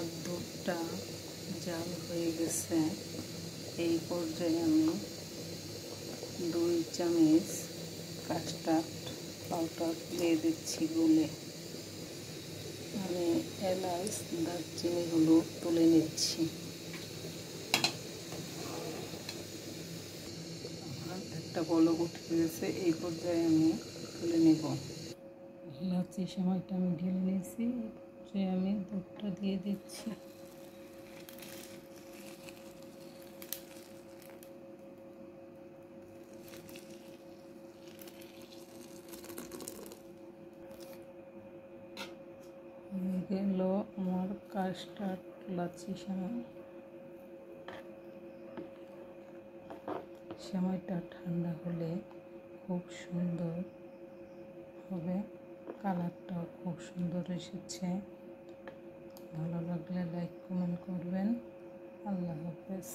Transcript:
আমার দুধটা জাল হয়ে গেছে। এই পর্যায়ে আমি 2 চামচ কাস্টার্ড পাউডার দিয়ে দিচ্ছি গুলে। আমি এলাচ, দারচিনি, হলুদ তুলে নিচ্ছি। একটা বলক উঠে গেছে, এই পর্যায়ে আমি তুলে নেব। লাচ্ছি সময়টা আমি ঢেলে নিয়েছি, এই পর্যায়ে আমি দুধটা দিয়ে দিচ্ছি। গেল আমার কাস্টার্ড লাচ্ছি সেমাই। সেমাইটা ঠান্ডা হলে খুব সুন্দর হবে, কালারটাও খুব সুন্দর এসেছে। ভালো লাগলে লাইক কমেন্ট করবেন। আল্লাহ হাফেজ।